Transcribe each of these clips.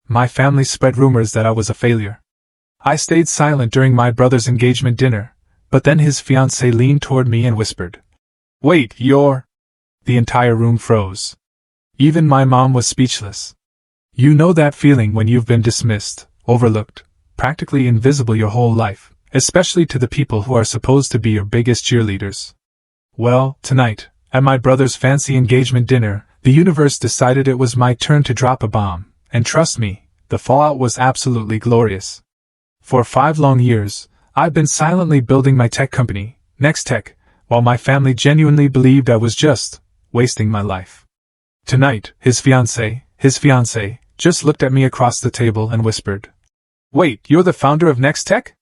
my family spread rumors that I was a failure. I stayed silent during my brother's engagement dinner, but then his fiancée leaned toward me and whispered, "Wait, you're—" The entire room froze. Even my mom was speechless. You know that feeling when you've been dismissed, overlooked, practically invisible your whole life, especially to the people who are supposed to be your biggest cheerleaders. Well, tonight, at my brother's fancy engagement dinner, the universe decided it was my turn to drop a bomb, and trust me, the fallout was absolutely glorious. For 5 long years, I've been silently building my tech company, Next Tech, while my family genuinely believed I was just wasting my life. Tonight, his fiancée, just looked at me across the table and whispered, "Wait, you're the founder of Next Tech?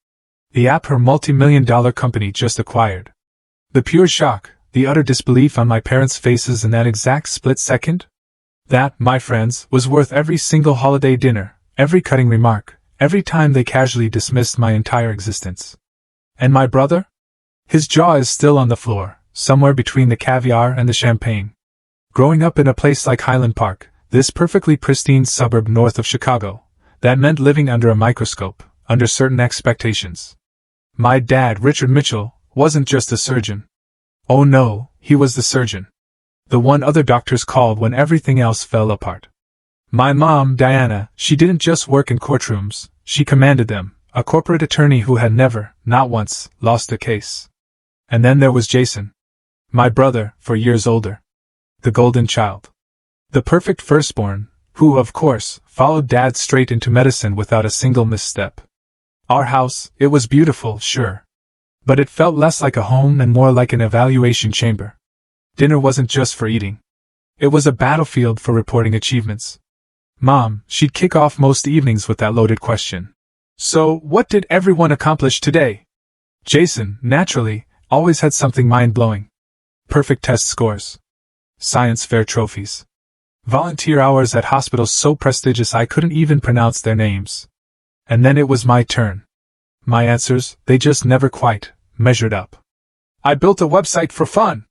The app her multi-million-dollar company just acquired." The pure shock, the utter disbelief on my parents' faces in that exact split second? That, my friends, was worth every single holiday dinner, every cutting remark, every time they casually dismissed my entire existence. And my brother? His jaw is still on the floor, somewhere between the caviar and the champagne. Growing up in a place like Highland Park, this perfectly pristine suburb north of Chicago, that meant living under a microscope, under certain expectations. My dad, Richard Mitchell, wasn't just a surgeon. Oh no, he was the surgeon. The one other doctors called when everything else fell apart. My mom, Diana, she didn't just work in courtrooms, she commanded them, a corporate attorney who had never, not once, lost a case. And then there was Jason. My brother, 4 years older. The golden child. The perfect firstborn, who, of course, followed Dad straight into medicine without a single misstep. Our house, it was beautiful, sure. But it felt less like a home and more like an evaluation chamber. Dinner wasn't just for eating. It was a battlefield for reporting achievements. Mom, she'd kick off most evenings with that loaded question. "So, what did everyone accomplish today?" Jason, naturally, always had something mind-blowing. Perfect test scores. Science fair trophies. Volunteer hours at hospitals so prestigious I couldn't even pronounce their names. And then it was my turn. My answers, they just never quite measured up. "I built a website for fun,"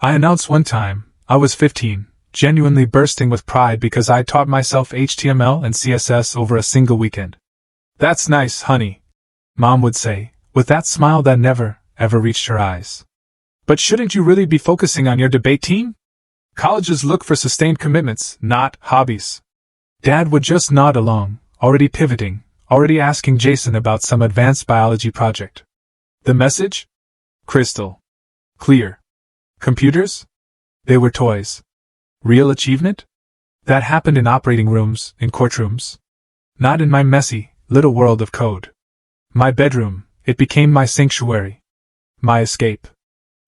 I announced one time. I was 15, genuinely bursting with pride because I taught myself HTML and CSS over a single weekend. "That's nice, honey," Mom would say, with that smile that never, ever reached her eyes. "But shouldn't you really be focusing on your debate team? Colleges look for sustained commitments, not hobbies." Dad would just nod along, already pivoting, already asking Jason about some advanced biology project. The message? Crystal clear. Computers? They were toys. Real achievement? That happened in operating rooms, in courtrooms. Not in my messy, little world of code. My bedroom, it became my sanctuary. My escape.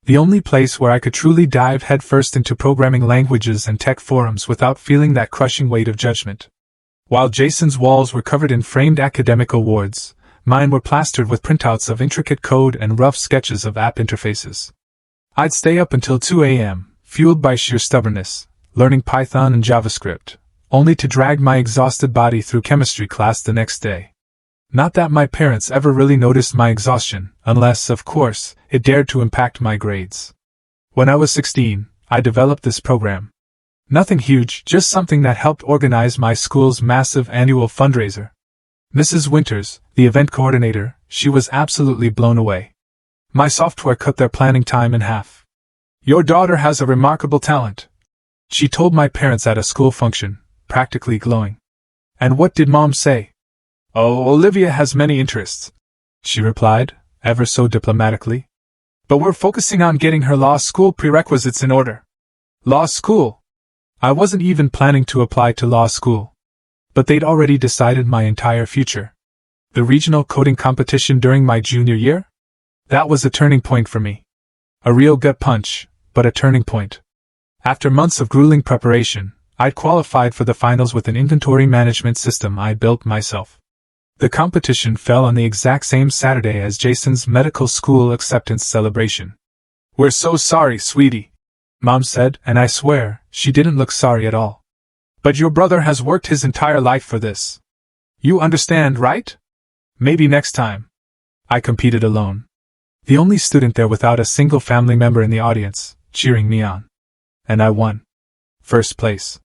The only place where I could truly dive headfirst into programming languages and tech forums without feeling that crushing weight of judgment. While Jason's walls were covered in framed academic awards, mine were plastered with printouts of intricate code and rough sketches of app interfaces. I'd stay up until 2 a.m., fueled by sheer stubbornness, learning Python and JavaScript, only to drag my exhausted body through chemistry class the next day. Not that my parents ever really noticed my exhaustion, unless, of course, it dared to impact my grades. When I was 16, I developed this program. Nothing huge, just something that helped organize my school's massive annual fundraiser. Mrs. Winters, the event coordinator, she was absolutely blown away. My software cut their planning time in half. "Your daughter has a remarkable talent," she told my parents at a school function, practically glowing. And what did Mom say? "Oh, Olivia has many interests," she replied, ever so diplomatically. "But we're focusing on getting her law school prerequisites in order." Law school? I wasn't even planning to apply to law school. But they'd already decided my entire future. The regional coding competition during my junior year? That was a turning point for me. A real gut punch, but a turning point. After months of grueling preparation, I'd qualified for the finals with an inventory management system I built myself. The competition fell on the exact same Saturday as Jason's medical school acceptance celebration. "We're so sorry, sweetie," Mom said, and I swear, she didn't look sorry at all. "But your brother has worked his entire life for this. You understand, right? Maybe next time." I competed alone. The only student there without a single family member in the audience, cheering me on. And I won. First place.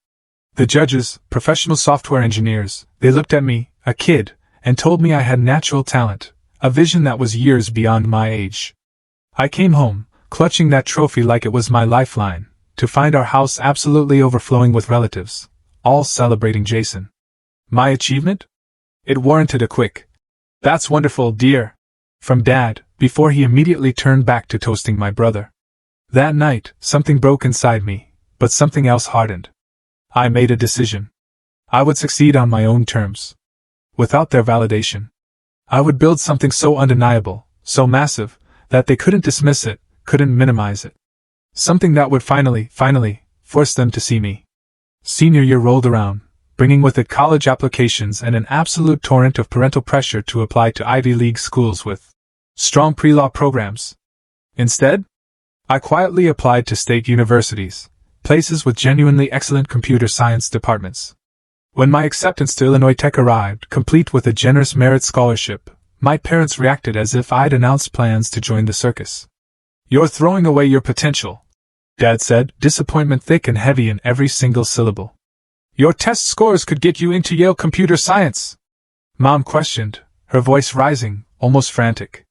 The judges, professional software engineers, they looked at me, a kid, and told me I had natural talent, a vision that was years beyond my age. I came home, clutching that trophy like it was my lifeline, to find our house absolutely overflowing with relatives, all celebrating Jason. My achievement? It warranted a quick, "That's wonderful, dear," from Dad, before he immediately turned back to toasting my brother. That night, something broke inside me, but something else hardened. I made a decision. I would succeed on my own terms. Without their validation. I would build something so undeniable, so massive, that they couldn't dismiss it, couldn't minimize it. Something that would finally, force them to see me. Senior year rolled around, bringing with it college applications and an absolute torrent of parental pressure to apply to Ivy League schools with strong pre-law programs. Instead, I quietly applied to state universities, places with genuinely excellent computer science departments. When my acceptance to Illinois Tech arrived, complete with a generous merit scholarship, my parents reacted as if I'd announced plans to join the circus. "You're throwing away your potential," Dad said, disappointment thick and heavy in every single syllable. "Your test scores could get you into Yale Computer Science." Mom questioned, her voice rising, almost frantic.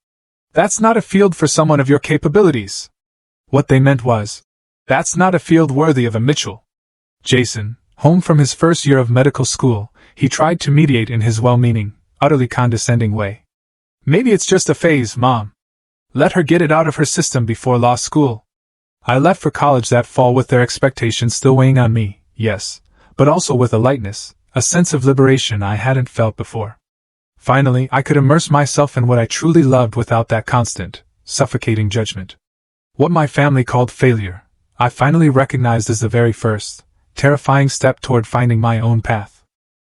"That's not a field for someone of your capabilities." What they meant was, "That's not a field worthy of a Mitchell." Jason, home from his first year of medical school, he tried to mediate in his well-meaning, utterly condescending way. "Maybe it's just a phase, Mom. Let her get it out of her system before law school." I left for college that fall with their expectations still weighing on me, yes, but also with a lightness, a sense of liberation I hadn't felt before. Finally, I could immerse myself in what I truly loved without that constant, suffocating judgment. What my family called failure, I finally recognized as the very first, terrifying step toward finding my own path.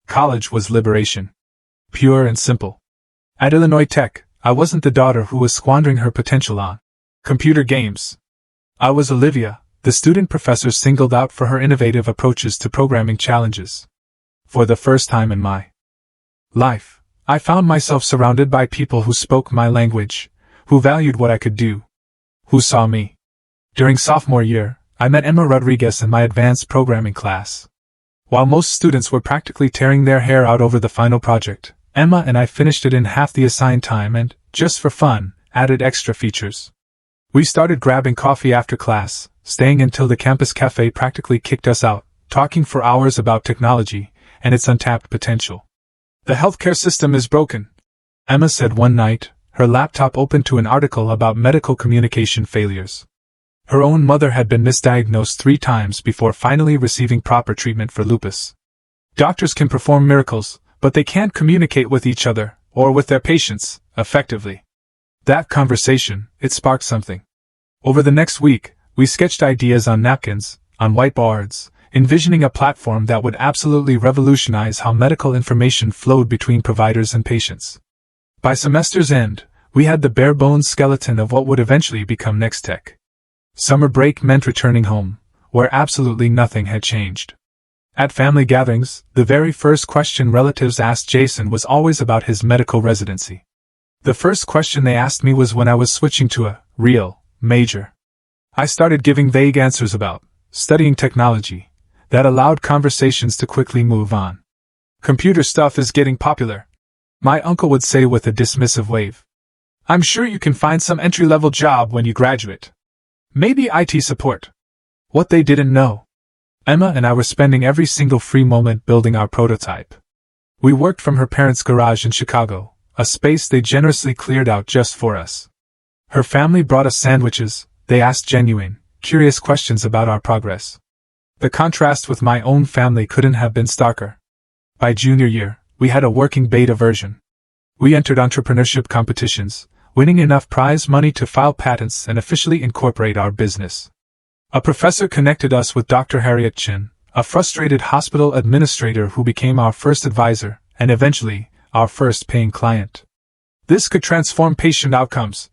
College was liberation. Pure and simple. At Illinois Tech, I wasn't the daughter who was squandering her potential on computer games. I was Olivia, the student professors singled out for her innovative approaches to programming challenges. For the first time in my life, I found myself surrounded by people who spoke my language, who valued what I could do, who saw me. During sophomore year, I met Emma Rodriguez in my advanced programming class. While most students were practically tearing their hair out over the final project, Emma and I finished it in half the assigned time and, just for fun, added extra features. We started grabbing coffee after class, staying until the campus cafe practically kicked us out, talking for hours about technology and its untapped potential. "The healthcare system is broken," Emma said one night, her laptop open to an article about medical communication failures. Her own mother had been misdiagnosed 3 times before finally receiving proper treatment for lupus. Doctors can perform miracles, but they can't communicate with each other, or with their patients, effectively. That conversation, it sparked something. Over the next week, we sketched ideas on napkins, on whiteboards, envisioning a platform that would absolutely revolutionize how medical information flowed between providers and patients. By semester's end, we had the bare-bones skeleton of what would eventually become Next Tech. Summer break meant returning home, where absolutely nothing had changed. At family gatherings, the very first question relatives asked Jason was always about his medical residency. The first question they asked me was when I was switching to a real major. I started giving vague answers about studying technology that allowed conversations to quickly move on. "Computer stuff is getting popular," my uncle would say with a dismissive wave. "I'm sure you can find some entry-level job when you graduate. Maybe IT support." What they didn't know. Emma and I were spending every single free moment building our prototype. We worked from her parents' garage in Chicago, a space they generously cleared out just for us. Her family brought us sandwiches, they asked genuine, curious questions about our progress. The contrast with my own family couldn't have been starker. By junior year, we had a working beta version. We entered entrepreneurship competitions, winning enough prize money to file patents and officially incorporate our business. A professor connected us with Dr. Harriet Chin, a frustrated hospital administrator who became our first advisor, and eventually, our first paying client. "This could transform patient outcomes,"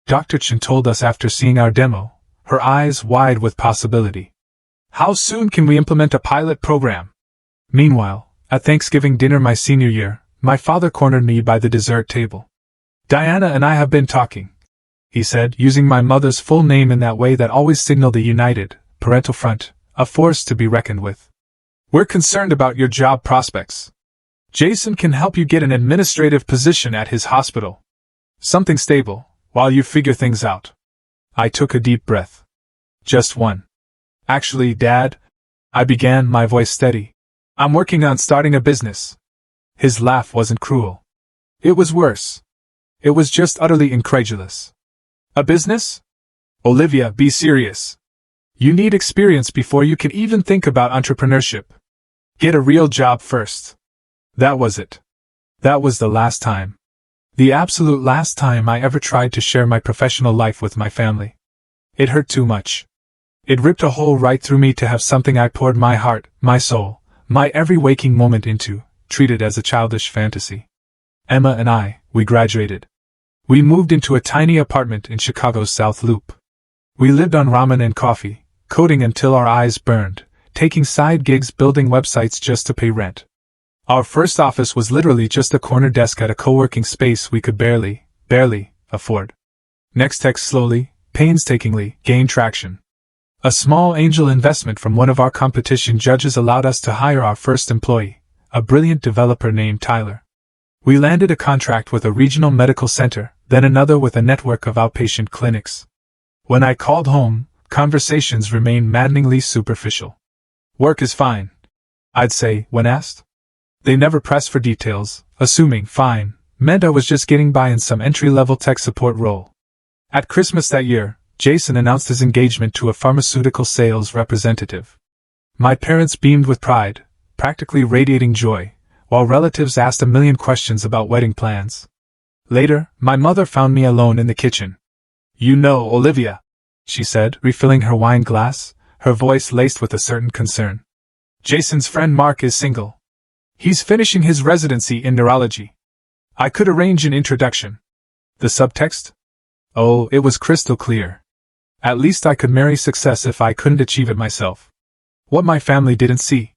Dr. Chin told us after seeing our demo, her eyes wide with possibility. "How soon can we implement a pilot program?" Meanwhile, at Thanksgiving dinner my senior year, my father cornered me by the dessert table. "Diana and I have been talking," he said, using my mother's full name in that way that always signaled a united, parental front, a force to be reckoned with. We're concerned about your job prospects. Jason can help you get an administrative position at his hospital. Something stable, while you figure things out." I took a deep breath. "Just one." "Actually, Dad," I began, my voice steady, "I'm working on starting a business." His laugh wasn't cruel. It was worse. It was just utterly incredulous. "A business? Olivia, be serious. You need experience before you can even think about entrepreneurship. Get a real job first." That was it. That was the last time. The absolute last time I ever tried to share my professional life with my family. It hurt too much. It ripped a hole right through me to have something I poured my heart, my soul, my every waking moment into, treated as a childish fantasy. Emma and I, we graduated. We moved into a tiny apartment in Chicago's South Loop. We lived on ramen and coffee, coding until our eyes burned, taking side gigs building websites just to pay rent. Our first office was literally just a corner desk at a co-working space we could barely afford. Nextech slowly, painstakingly, gained traction. A small angel investment from one of our competition judges allowed us to hire our first employee, a brilliant developer named Tyler. We landed a contract with a regional medical center, then another with a network of outpatient clinics. When I called home, conversations remained maddeningly superficial. "Work is fine," I'd say, when asked. They never pressed for details, assuming fine meant I was just getting by in some entry-level tech support role. At Christmas that year, Jason announced his engagement to a pharmaceutical sales representative. My parents beamed with pride, practically radiating joy, while relatives asked a million questions about wedding plans. Later, my mother found me alone in the kitchen. "You know, Olivia," she said, refilling her wine glass, her voice laced with a certain concern. "Jason's friend Mark is single. He's finishing his residency in neurology. I could arrange an introduction." The subtext? Oh, it was crystal clear. At least I could marry success if I couldn't achieve it myself. What my family didn't see.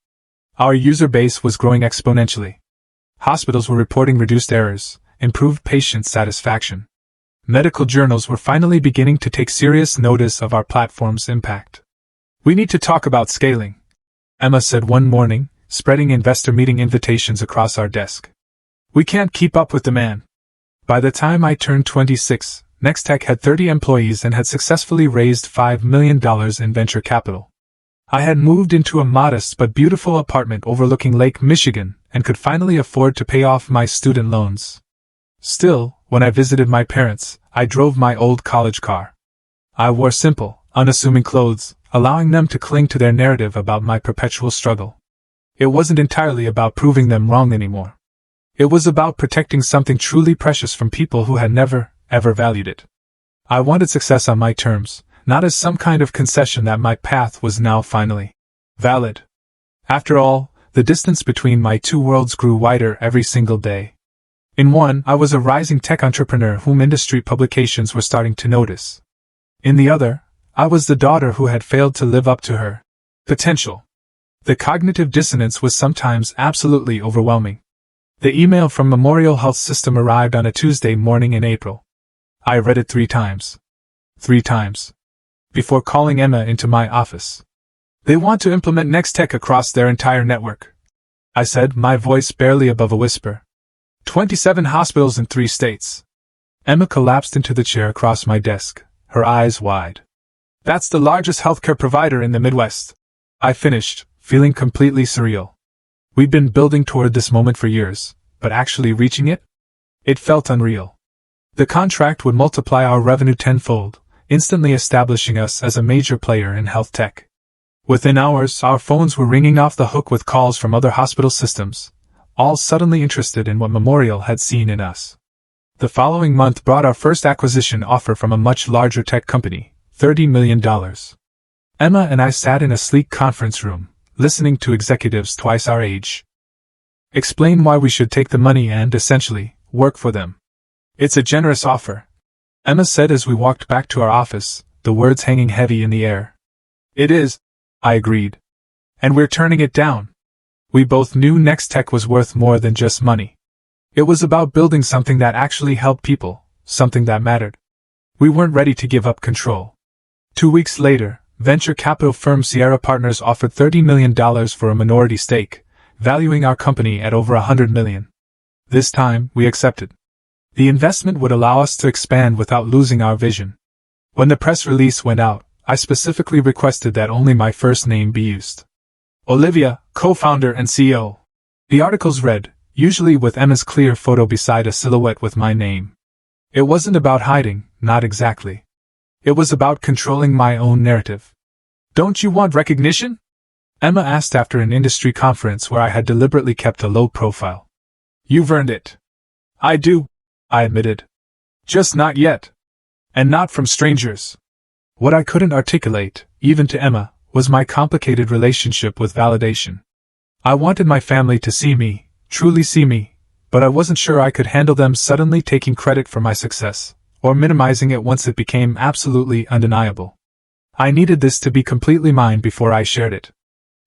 Our user base was growing exponentially. Hospitals were reporting reduced errors, improved patient satisfaction. Medical journals were finally beginning to take serious notice of our platform's impact. "We need to talk about scaling," Emma said one morning, spreading investor meeting invitations across our desk. "We can't keep up with demand." By the time I turned 26, Nextech had 30 employees and had successfully raised $5 million in venture capital. I had moved into a modest but beautiful apartment overlooking Lake Michigan and could finally afford to pay off my student loans. Still, when I visited my parents, I drove my old college car. I wore simple, unassuming clothes, allowing them to cling to their narrative about my perpetual struggle. It wasn't entirely about proving them wrong anymore. It was about protecting something truly precious from people who had never, ever valued it. I wanted success on my terms, not as some kind of concession that my path was now finally valid. After all, the distance between my two worlds grew wider every single day. In one, I was a rising tech entrepreneur whom industry publications were starting to notice. In the other, I was the daughter who had failed to live up to her potential. The cognitive dissonance was sometimes absolutely overwhelming. The email from Memorial Health System arrived on a Tuesday morning in April. I read it 3 times. 3 times. Before calling Emma into my office. "They want to implement Nextech across their entire network," I said, my voice barely above a whisper. 27 hospitals in 3 states. Emma collapsed into the chair across my desk, her eyes wide. "That's the largest healthcare provider in the Midwest," I finished, feeling completely surreal. We'd been building toward this moment for years, but actually reaching it? It felt unreal. The contract would multiply our revenue tenfold, instantly establishing us as a major player in health tech. Within hours, our phones were ringing off the hook with calls from other hospital systems, all suddenly interested in what Memorial had seen in us. The following month brought our first acquisition offer from a much larger tech company, $30 million. Emma and I sat in a sleek conference room, listening to executives twice our age explain why we should take the money and, essentially, work for them. "It's a generous offer," Emma said as we walked back to our office, the words hanging heavy in the air. "It is," I agreed. "And we're turning it down." We both knew Nextech was worth more than just money. It was about building something that actually helped people, something that mattered. We weren't ready to give up control. 2 weeks later, venture capital firm Sierra Partners offered $30 million for a minority stake, valuing our company at over $100 million. This time, we accepted. The investment would allow us to expand without losing our vision. When the press release went out, I specifically requested that only my first name be used. Olivia, co-founder and CEO. The articles read, usually with Emma's clear photo beside a silhouette with my name. It wasn't about hiding, not exactly. It was about controlling my own narrative. Don't you want recognition? Emma asked after an industry conference where I had deliberately kept a low profile. You've earned it. I do, I admitted. Just not yet. And not from strangers. What I couldn't articulate, even to Emma, was my complicated relationship with validation. I wanted my family to see me, truly see me, but I wasn't sure I could handle them suddenly taking credit for my success, or minimizing it once it became absolutely undeniable. I needed this to be completely mine before I shared it.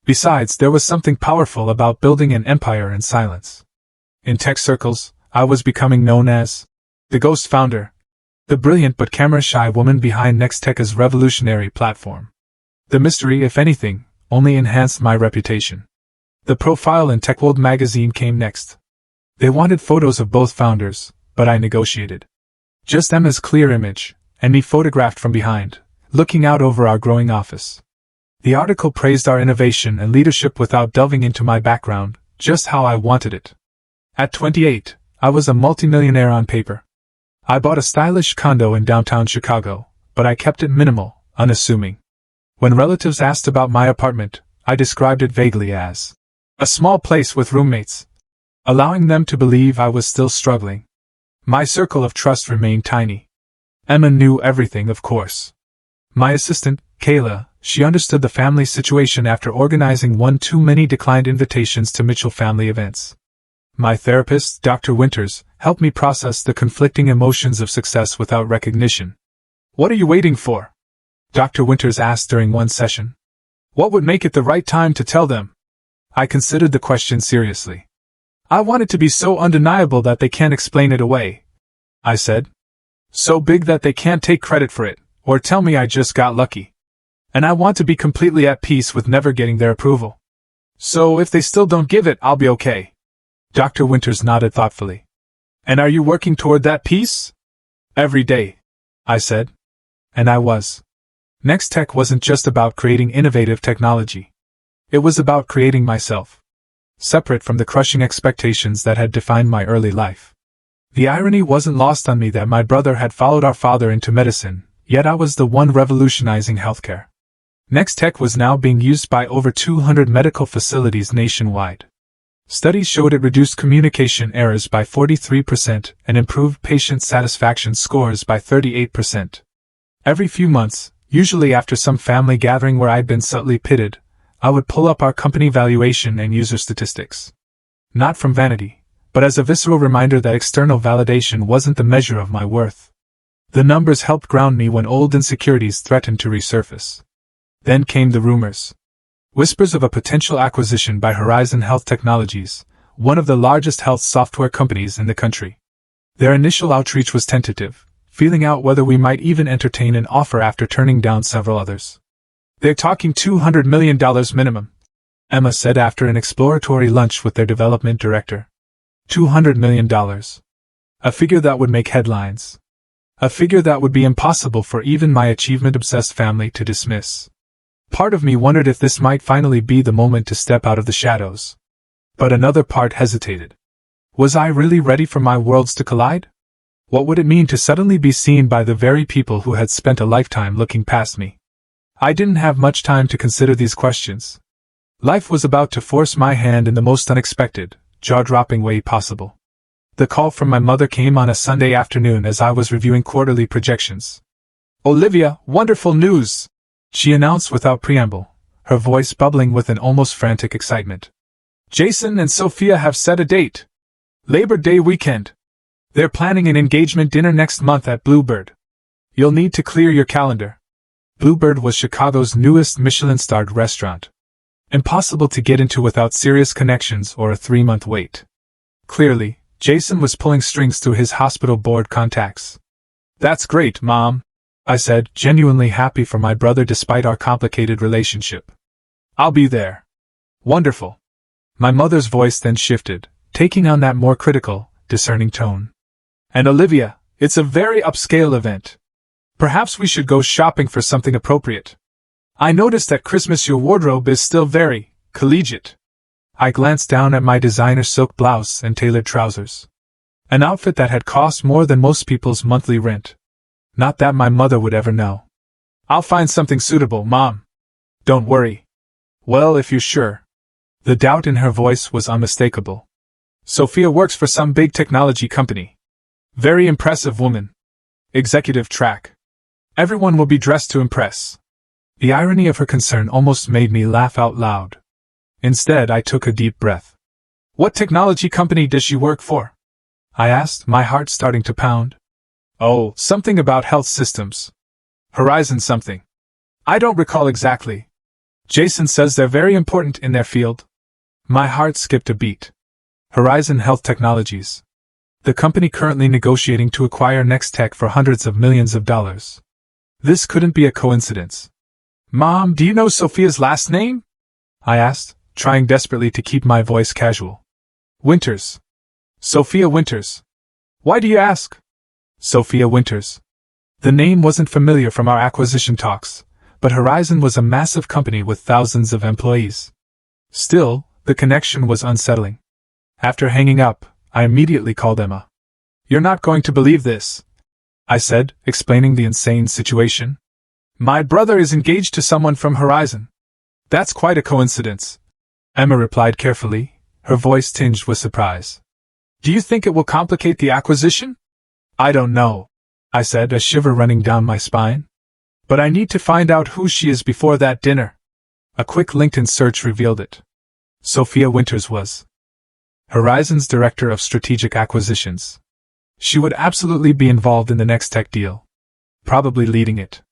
Besides, there was something powerful about building an empire in silence. In tech circles, I was becoming known as the Ghost Founder, the brilliant but camera-shy woman behind Nextech's revolutionary platform. The mystery, if anything, only enhanced my reputation. The profile in TechWorld magazine came next. They wanted photos of both founders, but I negotiated. Just Emma's clear image, and me photographed from behind, looking out over our growing office. The article praised our innovation and leadership without delving into my background, just how I wanted it. At 28, I was a multimillionaire on paper. I bought a stylish condo in downtown Chicago, but I kept it minimal, unassuming. When relatives asked about my apartment, I described it vaguely as a small place with roommates, allowing them to believe I was still struggling. My circle of trust remained tiny. Emma knew everything, of course. My assistant, Kayla, she understood the family situation after organizing one too many declined invitations to Mitchell family events. My therapist, Dr. Winters, helped me process the conflicting emotions of success without recognition. What are you waiting for? Dr. Winters asked during one session. What would make it the right time to tell them? I considered the question seriously. I want it to be so undeniable that they can't explain it away, I said. So big that they can't take credit for it, or tell me I just got lucky. And I want to be completely at peace with never getting their approval. So if they still don't give it, I'll be okay. Dr. Winters nodded thoughtfully. And are you working toward that peace? Every day, I said. And I was. Nextech wasn't just about creating innovative technology. It was about creating myself. Separate from the crushing expectations that had defined my early life. The irony wasn't lost on me that my brother had followed our father into medicine, yet I was the one revolutionizing healthcare. Nextech was now being used by over 200 medical facilities nationwide. Studies showed it reduced communication errors by 43% and improved patient satisfaction scores by 38%. Every few months, usually after some family gathering where I'd been subtly pitted, I would pull up our company valuation and user statistics. Not from vanity, but as a visceral reminder that external validation wasn't the measure of my worth. The numbers helped ground me when old insecurities threatened to resurface. Then came the rumors. Whispers of a potential acquisition by Horizon Health Technologies, one of the largest health software companies in the country. Their initial outreach was tentative, feeling out whether we might even entertain an offer after turning down several others. They're talking $200 million minimum, Emma said after an exploratory lunch with their development director. $200 million. A figure that would make headlines. A figure that would be impossible for even my achievement-obsessed family to dismiss. Part of me wondered if this might finally be the moment to step out of the shadows. But another part hesitated. Was I really ready for my worlds to collide? What would it mean to suddenly be seen by the very people who had spent a lifetime looking past me? I didn't have much time to consider these questions. Life was about to force my hand in the most unexpected, jaw-dropping way possible. The call from my mother came on a Sunday afternoon as I was reviewing quarterly projections. Olivia, wonderful news! She announced without preamble, her voice bubbling with an almost frantic excitement. Jason and Sophia have set a date. Labor Day weekend. They're planning an engagement dinner next month at Bluebird. You'll need to clear your calendar. Bluebird was Chicago's newest Michelin-starred restaurant. Impossible to get into without serious connections or a 3-month wait. Clearly, Jason was pulling strings through his hospital board contacts. That's great, Mom. I said, genuinely happy for my brother despite our complicated relationship. I'll be there. Wonderful. My mother's voice then shifted, taking on that more critical, discerning tone. And Olivia, it's a very upscale event. Perhaps we should go shopping for something appropriate. I noticed at Christmas your wardrobe is still very collegiate. I glanced down at my designer silk blouse and tailored trousers. An outfit that had cost more than most people's monthly rent. Not that my mother would ever know. I'll find something suitable, Mom. Don't worry. Well, if you're sure. The doubt in her voice was unmistakable. Sophia works for some big technology company. Very impressive woman. Executive track. Everyone will be dressed to impress. The irony of her concern almost made me laugh out loud. Instead, I took a deep breath. What technology company does she work for? I asked, my heart starting to pound. Oh, something about health systems. Horizon something. I don't recall exactly. Jason says they're very important in their field. My heart skipped a beat. Horizon Health Technologies. The company currently negotiating to acquire Nextech for hundreds of millions of dollars. This couldn't be a coincidence. Mom, do you know Sophia's last name? I asked, trying desperately to keep my voice casual. Winters. Sophia Winters. Why do you ask? Sophia Winters. The name wasn't familiar from our acquisition talks, but Horizon was a massive company with thousands of employees. Still, the connection was unsettling. After hanging up, I immediately called Emma. You're not going to believe this, I said, explaining the insane situation. My brother is engaged to someone from Horizon. That's quite a coincidence, Emma replied carefully, her voice tinged with surprise. Do you think it will complicate the acquisition? I don't know, I said, a shiver running down my spine. But I need to find out who she is before that dinner. A quick LinkedIn search revealed it. Sophia Winters was Horizon's Director of Strategic Acquisitions. She would absolutely be involved in the Nextech deal. Probably leading it.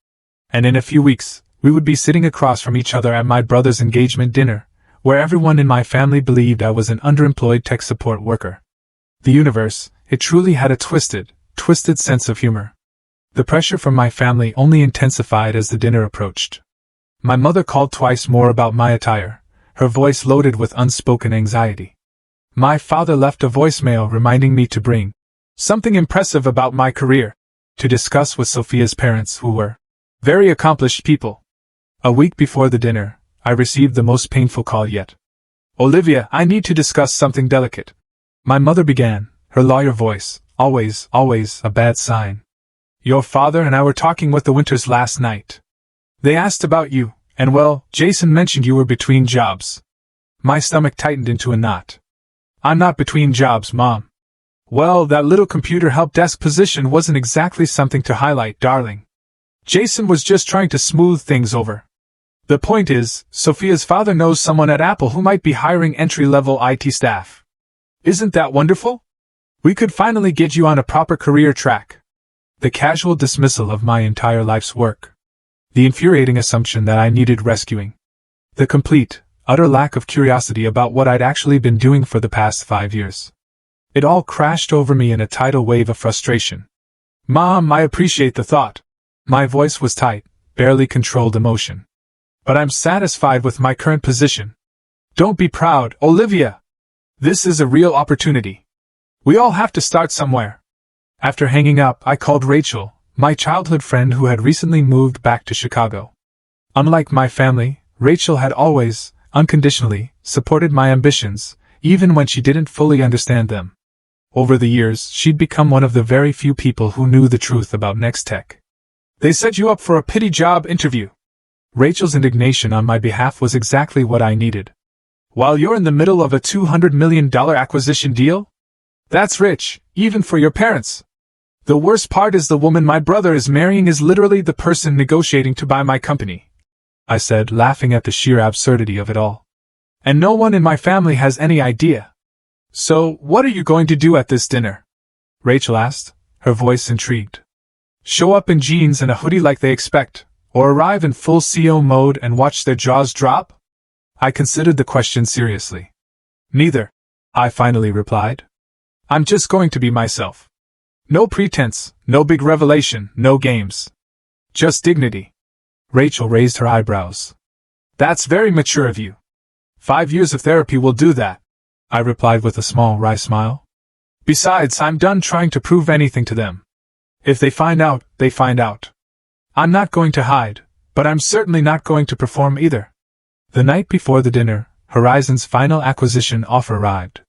And in a few weeks, we would be sitting across from each other at my brother's engagement dinner, where everyone in my family believed I was an underemployed tech support worker. The universe, it truly had a twisted sense of humor. The pressure from my family only intensified as the dinner approached. My mother called twice more about my attire, her voice loaded with unspoken anxiety. My father left a voicemail reminding me to bring something impressive about my career to discuss with Sophia's parents, who were very accomplished people. A week before the dinner, I received the most painful call yet. Olivia, I need to discuss something delicate. My mother began, her lawyer voice, always a bad sign. Your father and I were talking with the Winters last night. They asked about you, and well, Jason mentioned you were between jobs. My stomach tightened into a knot. I'm not between jobs, Mom. Well, that little computer help desk position wasn't exactly something to highlight, darling. Jason was just trying to smooth things over. The point is, Sophia's father knows someone at Apple who might be hiring entry-level IT staff. Isn't that wonderful? We could finally get you on a proper career track. The casual dismissal of my entire life's work. The infuriating assumption that I needed rescuing. The complete, utter lack of curiosity about what I'd actually been doing for the past 5 years. It all crashed over me in a tidal wave of frustration. Mom, I appreciate the thought. My voice was tight, barely controlled emotion. But I'm satisfied with my current position. Don't be proud, Olivia. This is a real opportunity. We all have to start somewhere. After hanging up, I called Rachel, my childhood friend who had recently moved back to Chicago. Unlike my family, Rachel had always, unconditionally, supported my ambitions, even when she didn't fully understand them. Over the years, she'd become one of the very few people who knew the truth about Nextech. They set you up for a pity job interview. Rachel's indignation on my behalf was exactly what I needed. While you're in the middle of a $200 million acquisition deal? That's rich, even for your parents. The worst part is the woman my brother is marrying is literally the person negotiating to buy my company, I said, laughing at the sheer absurdity of it all. And no one in my family has any idea. So, what are you going to do at this dinner? Rachel asked, her voice intrigued. Show up in jeans and a hoodie like they expect, or arrive in full CO mode and watch their jaws drop? I considered the question seriously. Neither, I finally replied. I'm just going to be myself. No pretense, no big revelation, no games. Just dignity. Rachel raised her eyebrows. That's very mature of you. 5 years of therapy will do that, I replied with a small wry smile. Besides, I'm done trying to prove anything to them. If they find out, they find out. I'm not going to hide, but I'm certainly not going to perform either. The night before the dinner, Horizon's final acquisition offer arrived.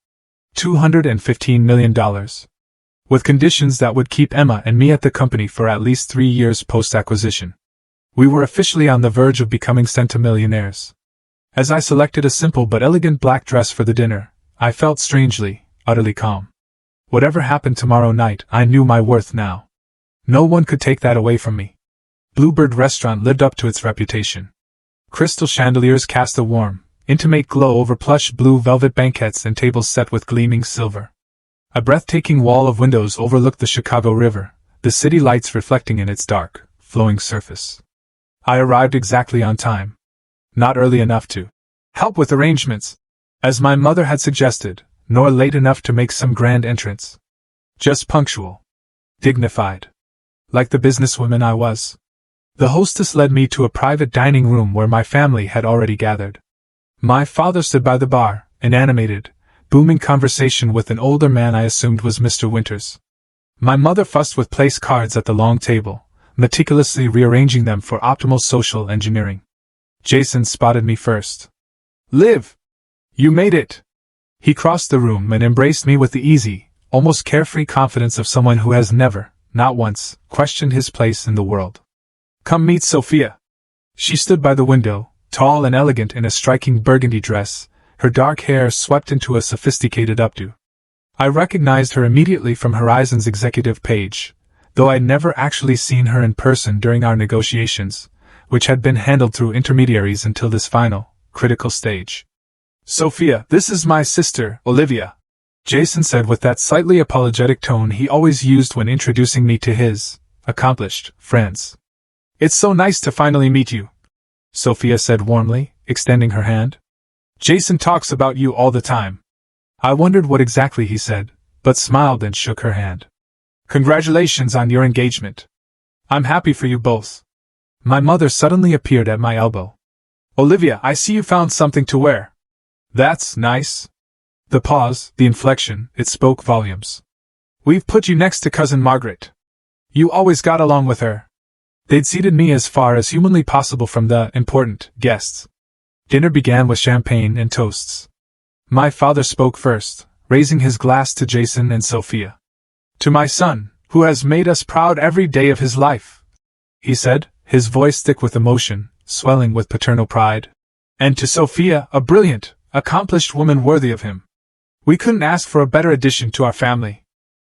$215 million. With conditions that would keep Emma and me at the company for at least 3 years post-acquisition. We were officially on the verge of becoming centimillionaires. As I selected a simple but elegant black dress for the dinner, I felt strangely, utterly calm. Whatever happened tomorrow night, I knew my worth now. No one could take that away from me. Bluebird Restaurant lived up to its reputation. Crystal chandeliers cast a warm, intimate glow over plush blue velvet banquettes and tables set with gleaming silver. A breathtaking wall of windows overlooked the Chicago River, the city lights reflecting in its dark, flowing surface. I arrived exactly on time. Not early enough to help with arrangements, as my mother had suggested, nor late enough to make some grand entrance. Just punctual. Dignified. Like the businesswoman I was. The hostess led me to a private dining room where my family had already gathered. My father stood by the bar, in animated, booming conversation with an older man I assumed was Mr. Winters. My mother fussed with place cards at the long table, meticulously rearranging them for optimal social engineering. Jason spotted me first. Liv! You made it! He crossed the room and embraced me with the easy, almost carefree confidence of someone who has never, not once, questioned his place in the world. Come meet Sophia. She stood by the window, tall and elegant in a striking burgundy dress, her dark hair swept into a sophisticated updo. I recognized her immediately from Horizon's executive page, though I'd never actually seen her in person during our negotiations, which had been handled through intermediaries until this final, critical stage. Sophia, this is my sister, Olivia, Jason said with that slightly apologetic tone he always used when introducing me to his accomplished friends. It's so nice to finally meet you, Sophia said warmly, extending her hand. Jason talks about you all the time. I wondered what exactly he said, but smiled and shook her hand. Congratulations on your engagement. I'm happy for you both. My mother suddenly appeared at my elbow. Olivia, I see you found something to wear. That's nice. The pause, the inflection, it spoke volumes. We've put you next to Cousin Margaret. You always got along with her. They'd seated me as far as humanly possible from the important guests. Dinner began with champagne and toasts. My father spoke first, raising his glass to Jason and Sophia. To my son, who has made us proud every day of his life, he said, his voice thick with emotion, swelling with paternal pride. And to Sophia, a brilliant, accomplished woman worthy of him. We couldn't ask for a better addition to our family.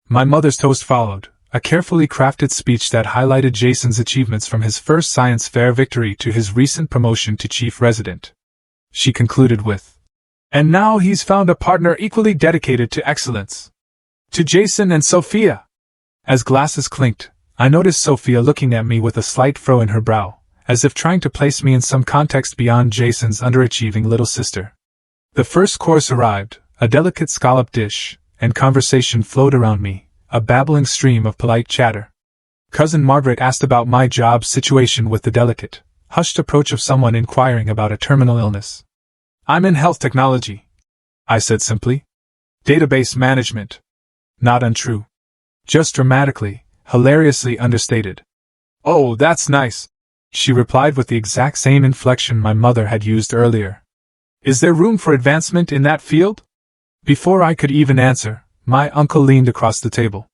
My mother's toast followed, a carefully crafted speech that highlighted Jason's achievements from his first science fair victory to his recent promotion to chief resident. She concluded with, and now he's found a partner equally dedicated to excellence. To Jason and Sophia. As glasses clinked, I noticed Sophia looking at me with a slight frown in her brow, as if trying to place me in some context beyond Jason's underachieving little sister. The first course arrived, a delicate scallop dish, and conversation flowed around me, a babbling stream of polite chatter. Cousin Margaret asked about my job situation with the delicate, hushed approach of someone inquiring about a terminal illness. I'm in health technology, I said simply. Database management. Not untrue. Just dramatically, hilariously understated. Oh, that's nice, she replied with the exact same inflection my mother had used earlier. Is there room for advancement in that field? Before I could even answer, my uncle leaned across the table.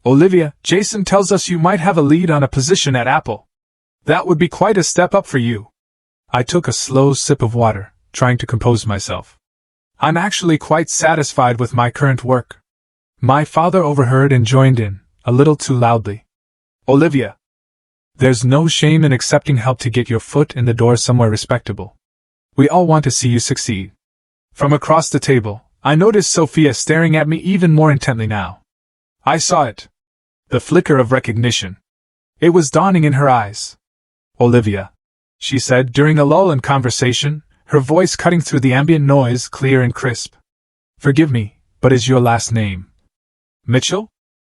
Olivia, Jason tells us you might have a lead on a position at Apple. That would be quite a step up for you. I took a slow sip of water, trying to compose myself. I'm actually quite satisfied with my current work. My father overheard and joined in, a little too loudly. Olivia, there's no shame in accepting help to get your foot in the door somewhere respectable. We all want to see you succeed. From across the table, I noticed Sophia staring at me even more intently now. I saw it. The flicker of recognition. It was dawning in her eyes. Olivia, she said during a lull in conversation, her voice cutting through the ambient noise clear and crisp. Forgive me, but is your last name Mitchell?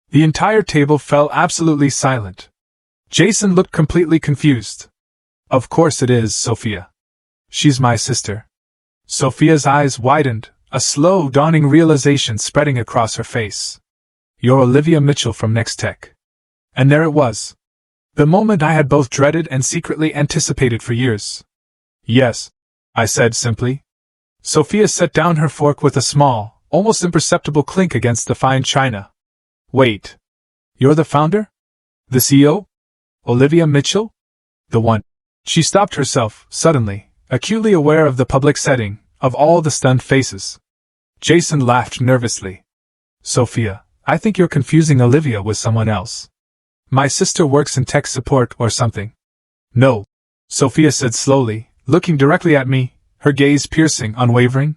The entire table fell absolutely silent. Jason looked completely confused. Of course it is, Sophia. She's my sister. Sophia's eyes widened, a slow, dawning realization spreading across her face. You're Olivia Mitchell from Nextech. And there it was. The moment I had both dreaded and secretly anticipated for years. Yes, I said simply. Sophia set down her fork with a small, almost imperceptible clink against the fine china. Wait. You're the founder? The CEO? Olivia Mitchell? The one. She stopped herself, suddenly, acutely aware of the public setting, of all the stunned faces. Jason laughed nervously. Sophia, I think you're confusing Olivia with someone else. My sister works in tech support or something. No, Sophia said slowly, looking directly at me, her gaze piercing, unwavering.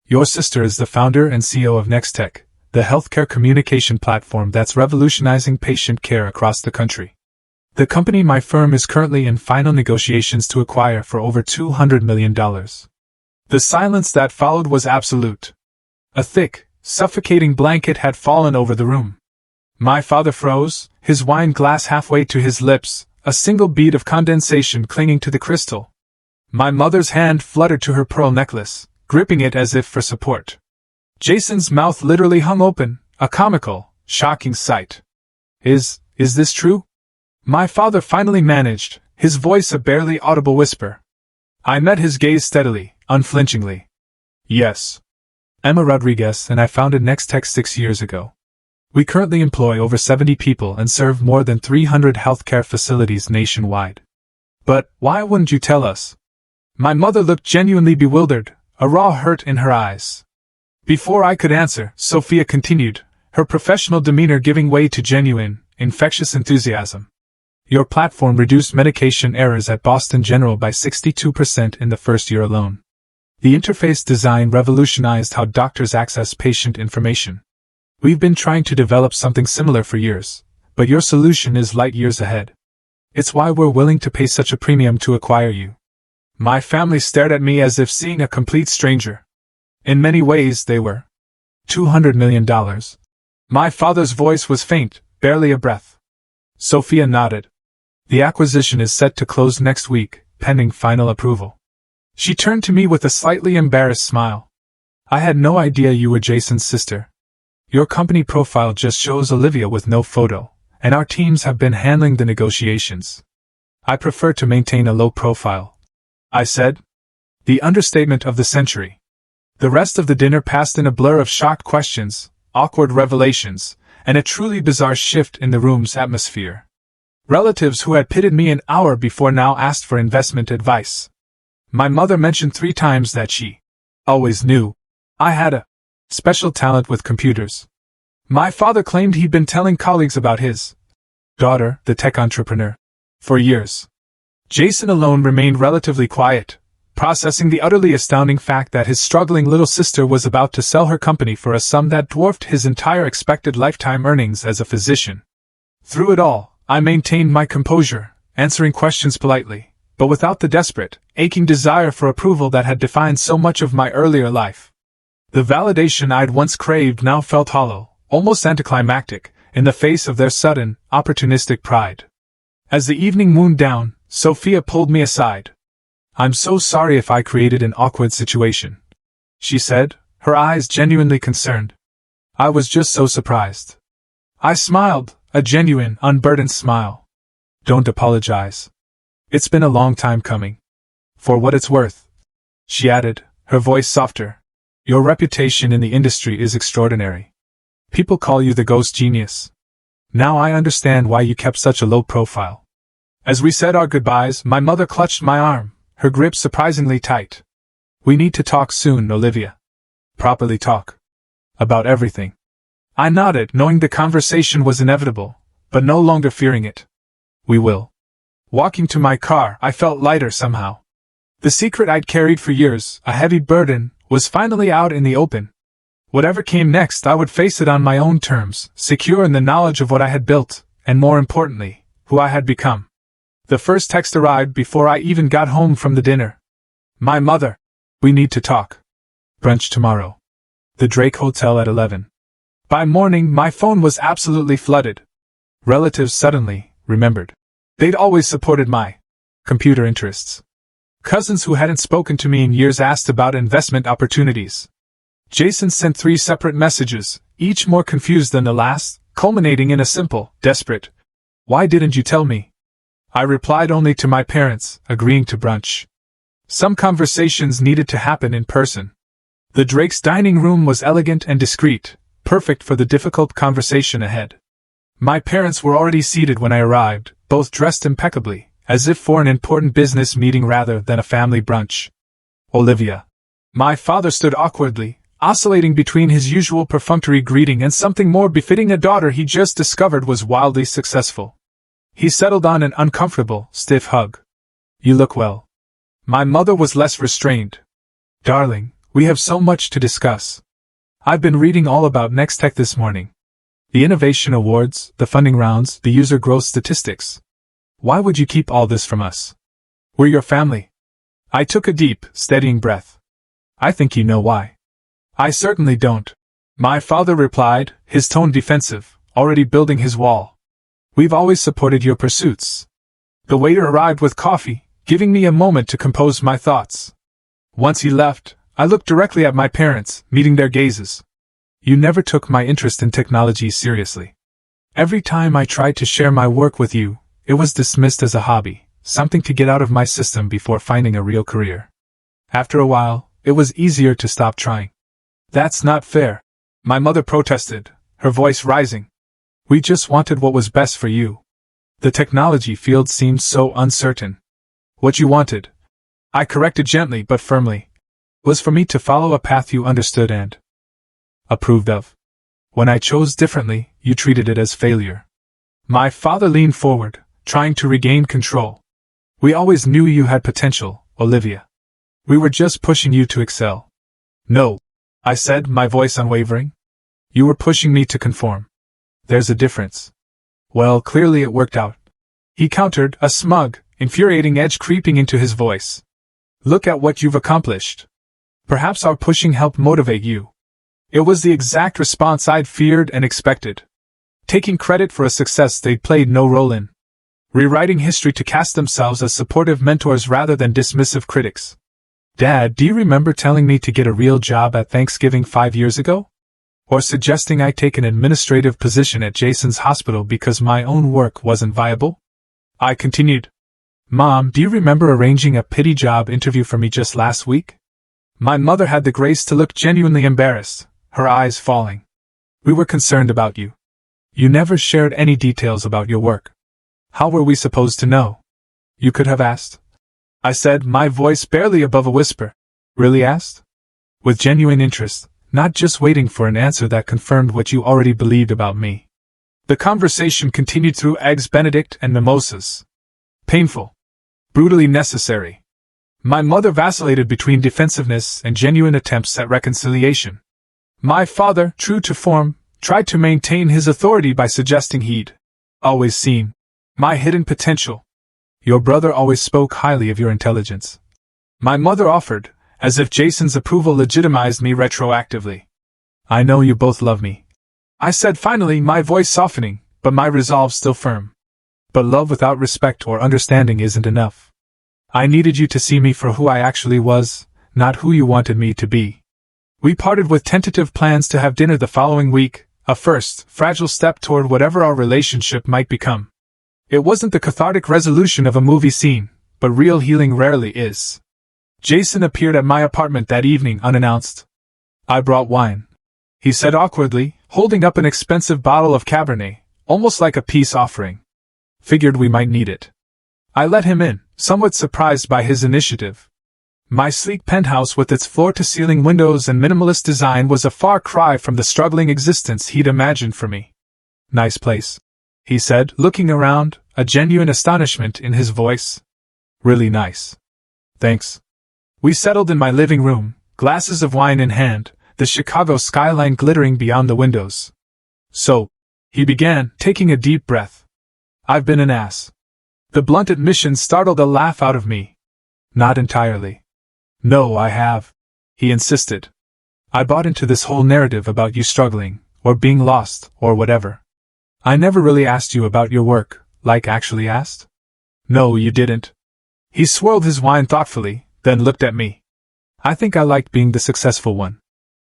Your sister is the founder and CEO of Nextech, the healthcare communication platform that's revolutionizing patient care across the country. The company my firm is currently in final negotiations to acquire for over $200 million. The silence that followed was absolute. A thick, suffocating blanket had fallen over the room. My father froze, his wine glass halfway to his lips, a single bead of condensation clinging to the crystal. My mother's hand fluttered to her pearl necklace, gripping it as if for support. Jason's mouth literally hung open, a comical, shocking sight. Is this true? My father finally managed, his voice a barely audible whisper. I met his gaze steadily, unflinchingly. Yes. Emma Rodriguez and I founded Nextech 6 years ago. We currently employ over 70 people and serve more than 300 healthcare facilities nationwide. But why wouldn't you tell us? My mother looked genuinely bewildered, a raw hurt in her eyes. Before I could answer, Sophia continued, her professional demeanor giving way to genuine, infectious enthusiasm. Your platform reduced medication errors at Boston General by 62% in the first year alone. The interface design revolutionized how doctors access patient information. We've been trying to develop something similar for years, but your solution is light years ahead. It's why we're willing to pay such a premium to acquire you. My family stared at me as if seeing a complete stranger. In many ways they were. $200 million. My father's voice was faint, barely a breath. Sophia nodded. The acquisition is set to close next week, pending final approval. She turned to me with a slightly embarrassed smile. I had no idea you were Jason's sister. Your company profile just shows Olivia with no photo, and our teams have been handling the negotiations. I prefer to maintain a low profile, I said. The understatement of the century. The rest of the dinner passed in a blur of shocked questions, awkward revelations, and a truly bizarre shift in the room's atmosphere. Relatives who had pitted me an hour before now asked for investment advice. My mother mentioned 3 times that she always knew I had a special talent with computers. My father claimed he'd been telling colleagues about his daughter, the tech entrepreneur, for years. Jason alone remained relatively quiet, processing the utterly astounding fact that his struggling little sister was about to sell her company for a sum that dwarfed his entire expected lifetime earnings as a physician. Through it all, I maintained my composure, answering questions politely, but without the desperate, aching desire for approval that had defined so much of my earlier life. The validation I'd once craved now felt hollow, almost anticlimactic, in the face of their sudden, opportunistic pride. As the evening wound down, Sophia pulled me aside. I'm so sorry if I created an awkward situation, she said, her eyes genuinely concerned. I was just so surprised. I smiled, a genuine, unburdened smile. Don't apologize. It's been a long time coming. For what it's worth, she added, her voice softer. Your reputation in the industry is extraordinary. People call you the ghost genius. Now I understand why you kept such a low profile. As we said our goodbyes, my mother clutched my arm, her grip surprisingly tight. We need to talk soon, Olivia. Properly talk. About everything. I nodded, knowing the conversation was inevitable, but no longer fearing it. We will. Walking to my car, I felt lighter somehow. The secret I'd carried for years, a heavy burden, was finally out in the open. Whatever came next, I would face it on my own terms, secure in the knowledge of what I had built, and more importantly, who I had become. The first text arrived before I even got home from the dinner. My mother. We need to talk. Brunch tomorrow. The Drake Hotel at 11. By morning, my phone was absolutely flooded. Relatives suddenly remembered. They'd always supported my computer interests. Cousins who hadn't spoken to me in years asked about investment opportunities. Jason sent 3 separate messages, each more confused than the last, culminating in a simple, desperate, "Why didn't you tell me?" I replied only to my parents, agreeing to brunch. Some conversations needed to happen in person. The Drake's dining room was elegant and discreet, perfect for the difficult conversation ahead. My parents were already seated when I arrived, both dressed impeccably, as if for an important business meeting rather than a family brunch. Olivia. My father stood awkwardly, oscillating between his usual perfunctory greeting and something more befitting a daughter he just discovered was wildly successful. He settled on an uncomfortable, stiff hug. "You look well." My mother was less restrained. "Darling, we have so much to discuss. I've been reading all about Next Tech this morning. The innovation awards, the funding rounds, the user growth statistics. Why would you keep all this from us? We're your family." I took a deep, steadying breath. "I think you know why." "I certainly don't," my father replied, his tone defensive, already building his wall. "We've always supported your pursuits." The waiter arrived with coffee, giving me a moment to compose my thoughts. Once he left, I looked directly at my parents, meeting their gazes. "You never took my interest in technology seriously. Every time I tried to share my work with you, it was dismissed as a hobby, something to get out of my system before finding a real career. After a while, it was easier to stop trying." "That's not fair," my mother protested, her voice rising. "We just wanted what was best for you. The technology field seemed so uncertain. What you wanted," I corrected gently but firmly, "was for me to follow a path you understood and approved of. When I chose differently, you treated it as failure." My father leaned forward, trying to regain control. "We always knew you had potential, Olivia. We were just pushing you to excel." "No," I said, my voice unwavering. "You were pushing me to conform. There's a difference." "Well, clearly it worked out," he countered, a smug, infuriating edge creeping into his voice. "Look at what you've accomplished. Perhaps our pushing helped motivate you." It was the exact response I'd feared and expected. Taking credit for a success they'd played no role in. Rewriting history to cast themselves as supportive mentors rather than dismissive critics. "Dad, do you remember telling me to get a real job at Thanksgiving 5 years ago? Or suggesting I take an administrative position at Jason's hospital because my own work wasn't viable?" I continued. "Mom, do you remember arranging a pity job interview for me just last week?" My mother had the grace to look genuinely embarrassed, her eyes falling. "We were concerned about you. You never shared any details about your work. How were we supposed to know?" "You could have asked," I said, my voice barely above a whisper. "Really asked?" "With genuine interest, not just waiting for an answer that confirmed what you already believed about me." The conversation continued through Eggs Benedict and mimosas. Painful. Brutally necessary. My mother vacillated between defensiveness and genuine attempts at reconciliation. My father, true to form, tried to maintain his authority by suggesting he'd always seen my hidden potential. "Your brother always spoke highly of your intelligence," my mother offered, as if Jason's approval legitimized me retroactively. "I know you both love me," I said finally, my voice softening, but my resolve still firm. "But love without respect or understanding isn't enough. I needed you to see me for who I actually was, not who you wanted me to be." We parted with tentative plans to have dinner the following week, a first, fragile step toward whatever our relationship might become. It wasn't the cathartic resolution of a movie scene, but real healing rarely is. Jason appeared at my apartment that evening unannounced. "I brought wine," he said awkwardly, holding up an expensive bottle of Cabernet, almost like a peace offering. "Figured we might need it." I let him in, somewhat surprised by his initiative. My sleek penthouse with its floor-to-ceiling windows and minimalist design was a far cry from the struggling existence he'd imagined for me. "Nice place," he said, looking around, a genuine astonishment in his voice. "Really nice. Thanks." We settled in my living room, glasses of wine in hand, the Chicago skyline glittering beyond the windows. "So," he began, taking a deep breath. "I've been an ass." The blunt admission startled a laugh out of me. "Not entirely." "No, I have," he insisted. "I bought into this whole narrative about you struggling, or being lost, or whatever. I never really asked you about your work, like actually asked? No, you didn't. He swirled his wine thoughtfully, then looked at me. I think I liked being the successful one.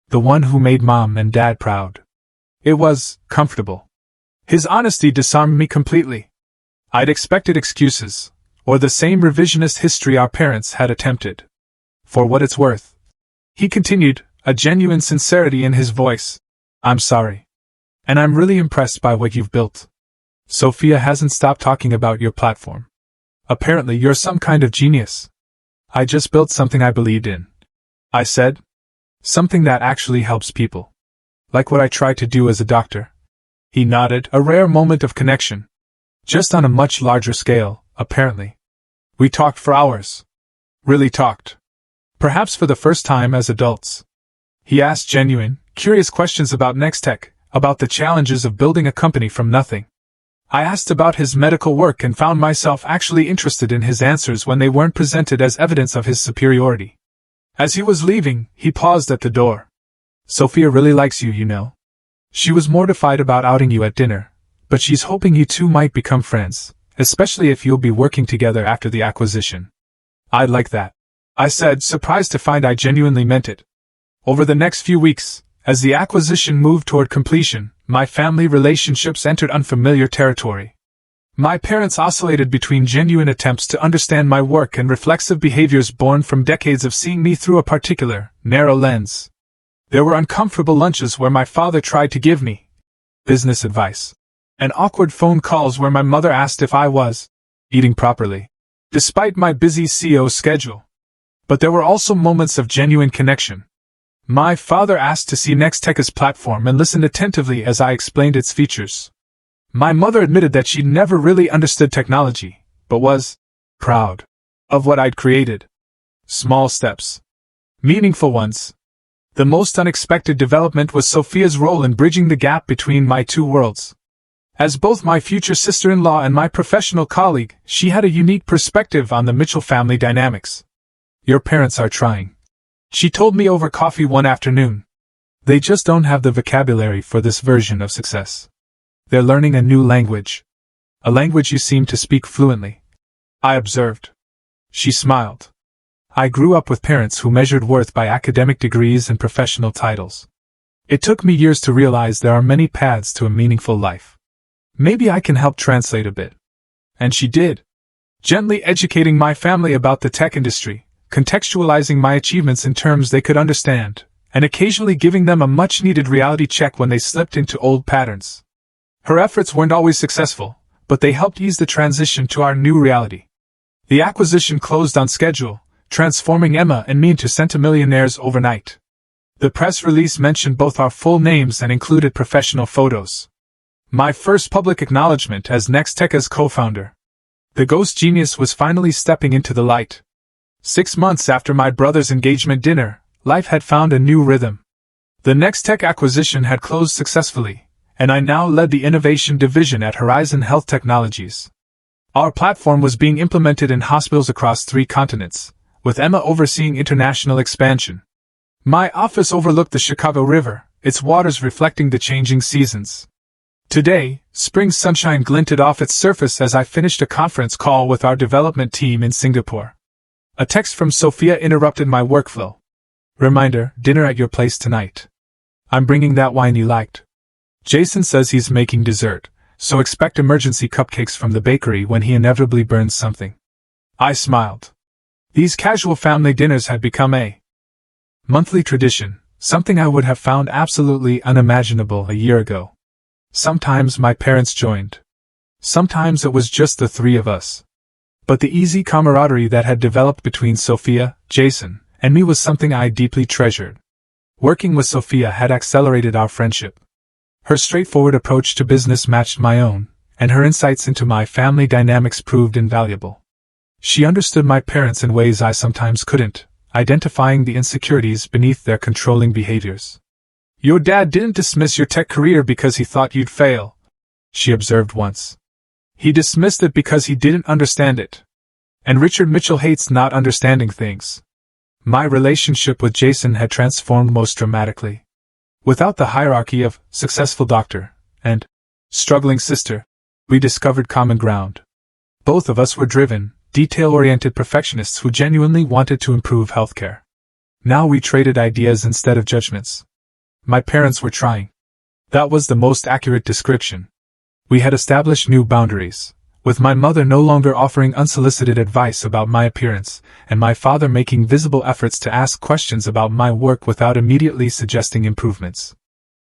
The one who made Mom and Dad proud. It was comfortable. His honesty disarmed me completely. I'd expected excuses, or the same revisionist history our parents had attempted. For what it's worth, he continued, a genuine sincerity in his voice. I'm sorry. And I'm really impressed by what you've built. Sophia hasn't stopped talking about your platform. Apparently you're some kind of genius. I just built something I believed in, I said. Something that actually helps people. Like what I tried to do as a doctor. He nodded, a rare moment of connection. Just on a much larger scale, apparently. We talked for hours. Really talked. Perhaps for the first time as adults. He asked genuine, curious questions about Nextech, about the challenges of building a company from nothing. I asked about his medical work and found myself actually interested in his answers when they weren't presented as evidence of his superiority. As he was leaving, he paused at the door. Sophia really likes you, you know. She was mortified about outing you at dinner, but she's hoping you two might become friends, especially if you'll be working together after the acquisition. I'd like that, I said, surprised to find I genuinely meant it. Over the next few weeks, as the acquisition moved toward completion, my family relationships entered unfamiliar territory. My parents oscillated between genuine attempts to understand my work and reflexive behaviors born from decades of seeing me through a particular, narrow lens. There were uncomfortable lunches where my father tried to give me business advice, and awkward phone calls where my mother asked if I was eating properly, despite my busy CO schedule. But there were also moments of genuine connection. My father asked to see Nextech's platform and listened attentively as I explained its features. My mother admitted that she'd never really understood technology, but was proud of what I'd created. Small steps. Meaningful ones. The most unexpected development was Sophia's role in bridging the gap between my two worlds. As both my future sister-in-law and my professional colleague, she had a unique perspective on the Mitchell family dynamics. Your parents are trying, she told me over coffee one afternoon. They just don't have the vocabulary for this version of success. They're learning a new language. A language you seem to speak fluently, I observed. She smiled. I grew up with parents who measured worth by academic degrees and professional titles. It took me years to realize there are many paths to a meaningful life. Maybe I can help translate a bit. And she did. Gently educating my family about the tech industry, contextualizing my achievements in terms they could understand, and occasionally giving them a much-needed reality check when they slipped into old patterns. Her efforts weren't always successful, but they helped ease the transition to our new reality. The acquisition closed on schedule, transforming Emma and me into centimillionaires overnight. The press release mentioned both our full names and included professional photos. My first public acknowledgement as Nextech's co-founder. The ghost genius was finally stepping into the light. 6 months after my brother's engagement dinner, life had found a new rhythm. The Nextech acquisition had closed successfully, and I now led the innovation division at Horizon Health Technologies. Our platform was being implemented in hospitals across 3 continents, with Emma overseeing international expansion. My office overlooked the Chicago River, its waters reflecting the changing seasons. Today, spring sunshine glinted off its surface as I finished a conference call with our development team in Singapore. A text from Sophia interrupted my workflow. Reminder, dinner at your place tonight. I'm bringing that wine you liked. Jason says he's making dessert, so expect emergency cupcakes from the bakery when he inevitably burns something. I smiled. These casual family dinners had become a monthly tradition, something I would have found absolutely unimaginable a year ago. Sometimes my parents joined. Sometimes it was just the 3 of us. But the easy camaraderie that had developed between Sophia, Jason, and me was something I deeply treasured. Working with Sophia had accelerated our friendship. Her straightforward approach to business matched my own, and her insights into my family dynamics proved invaluable. She understood my parents in ways I sometimes couldn't, identifying the insecurities beneath their controlling behaviors. Your dad didn't dismiss your tech career because he thought you'd fail, she observed once. He dismissed it because he didn't understand it. And Richard Mitchell hates not understanding things. My relationship with Jason had transformed most dramatically. Without the hierarchy of successful doctor and struggling sister, we discovered common ground. Both of us were driven, detail-oriented perfectionists who genuinely wanted to improve healthcare. Now we traded ideas instead of judgments. My parents were trying. That was the most accurate description. We had established new boundaries, with my mother no longer offering unsolicited advice about my appearance, and my father making visible efforts to ask questions about my work without immediately suggesting improvements.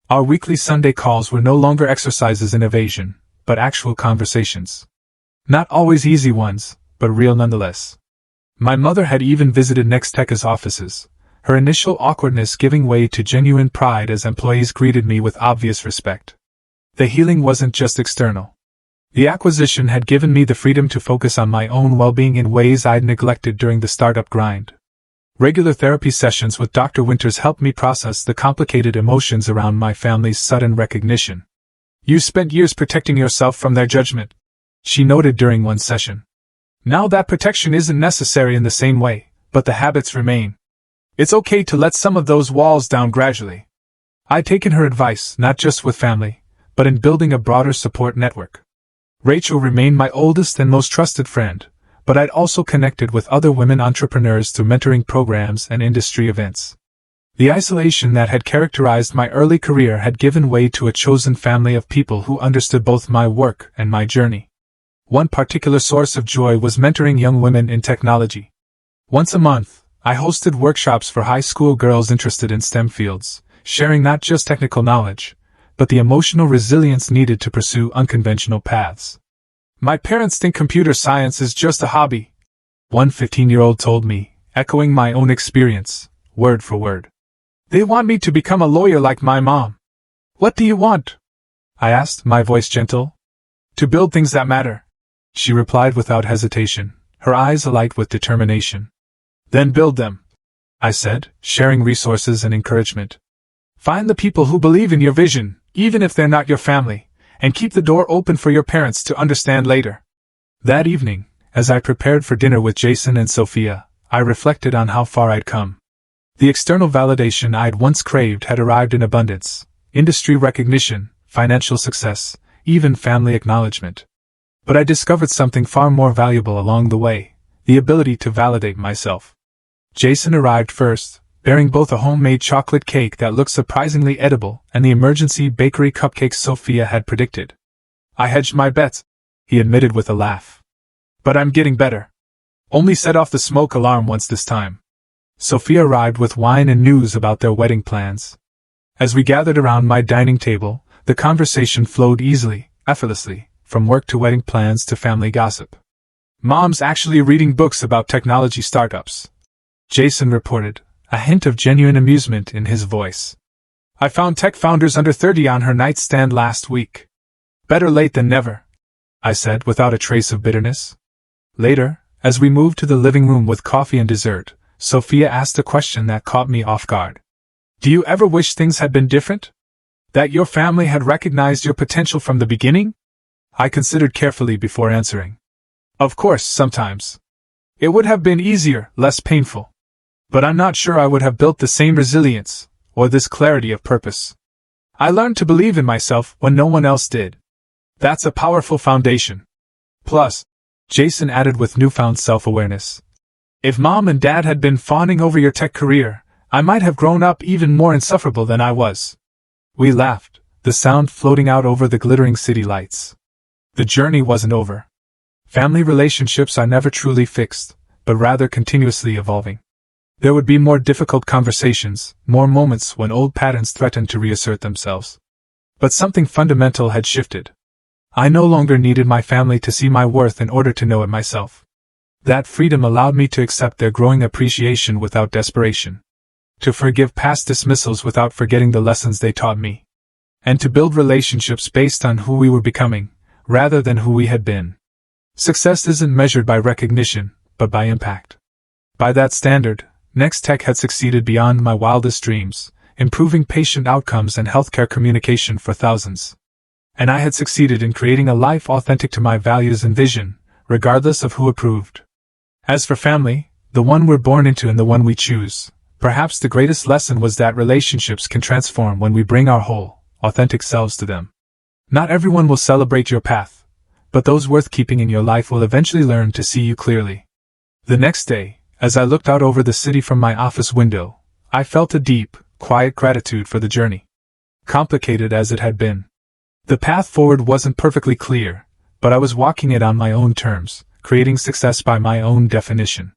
Our weekly Sunday calls were no longer exercises in evasion, but actual conversations. Not always easy ones, but real nonetheless. My mother had even visited Nextech's offices, her initial awkwardness giving way to genuine pride as employees greeted me with obvious respect. The healing wasn't just external. The acquisition had given me the freedom to focus on my own well-being in ways I'd neglected during the startup grind. Regular therapy sessions with Dr. Winters helped me process the complicated emotions around my family's sudden recognition. "You spent years protecting yourself from their judgment," she noted during one session. "Now that protection isn't necessary in the same way, but the habits remain. It's okay to let some of those walls down gradually." I'd taken her advice not just with family, but in building a broader support network. Rachel remained my oldest and most trusted friend, but I'd also connected with other women entrepreneurs through mentoring programs and industry events. The isolation that had characterized my early career had given way to a chosen family of people who understood both my work and my journey. One particular source of joy was mentoring young women in technology. Once a month, I hosted workshops for high school girls interested in STEM fields, sharing not just technical knowledge, but the emotional resilience needed to pursue unconventional paths. "My parents think computer science is just a hobby," one 15-year-old told me, echoing my own experience, word for word. "They want me to become a lawyer like my mom." "What do you want?" I asked, my voice gentle. "To build things that matter," she replied without hesitation, her eyes alight with determination. "Then build them," I said, sharing resources and encouragement. "Find the people who believe in your vision, even if they're not your family, and keep the door open for your parents to understand later." That evening, as I prepared for dinner with Jason and Sophia, I reflected on how far I'd come. The external validation I'd once craved had arrived in abundance: industry recognition, financial success, even family acknowledgement. But I discovered something far more valuable along the way: the ability to validate myself. Jason arrived first, bearing both a homemade chocolate cake that looked surprisingly edible and the emergency bakery cupcakes Sophia had predicted. "I hedged my bets," he admitted with a laugh. "But I'm getting better. Only set off the smoke alarm once this time." Sophia arrived with wine and news about their wedding plans. As we gathered around my dining table, the conversation flowed easily, effortlessly, from work to wedding plans to family gossip. "Mom's actually reading books about technology startups," Jason reported, a hint of genuine amusement in his voice. "I found tech founders under 30 on her nightstand last week." "Better late than never," I said without a trace of bitterness. Later, as we moved to the living room with coffee and dessert, Sophia asked a question that caught me off guard. "Do you ever wish things had been different? That your family had recognized your potential from the beginning?" I considered carefully before answering. "Of course, sometimes. It would have been easier, less painful. But I'm not sure I would have built the same resilience, or this clarity of purpose. I learned to believe in myself when no one else did. That's a powerful foundation. Plus," Jason added with newfound self-awareness, "if Mom and Dad had been fawning over your tech career, I might have grown up even more insufferable than I was." We laughed, the sound floating out over the glittering city lights. The journey wasn't over. Family relationships are never truly fixed, but rather continuously evolving. There would be more difficult conversations, more moments when old patterns threatened to reassert themselves. But something fundamental had shifted. I no longer needed my family to see my worth in order to know it myself. That freedom allowed me to accept their growing appreciation without desperation, to forgive past dismissals without forgetting the lessons they taught me, and to build relationships based on who we were becoming, rather than who we had been. Success isn't measured by recognition, but by impact. By that standard, Nextech had succeeded beyond my wildest dreams, improving patient outcomes and healthcare communication for thousands. And I had succeeded in creating a life authentic to my values and vision, regardless of who approved. As for family, the one we're born into and the one we choose, perhaps the greatest lesson was that relationships can transform when we bring our whole, authentic selves to them. Not everyone will celebrate your path, but those worth keeping in your life will eventually learn to see you clearly. The next day, as I looked out over the city from my office window, I felt a deep, quiet gratitude for the journey. Complicated as it had been. The path forward wasn't perfectly clear, but I was walking it on my own terms, creating success by my own definition.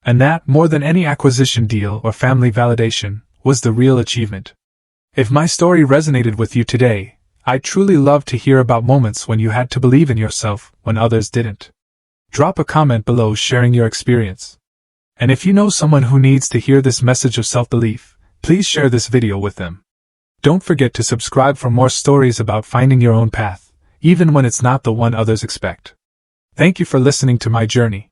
And that, more than any acquisition deal or family validation, was the real achievement. If my story resonated with you today, I'd truly love to hear about moments when you had to believe in yourself when others didn't. Drop a comment below sharing your experience. And if you know someone who needs to hear this message of self-belief, please share this video with them. Don't forget to subscribe for more stories about finding your own path, even when it's not the one others expect. Thank you for listening to my journey.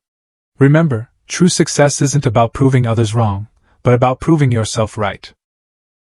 Remember, true success isn't about proving others wrong, but about proving yourself right.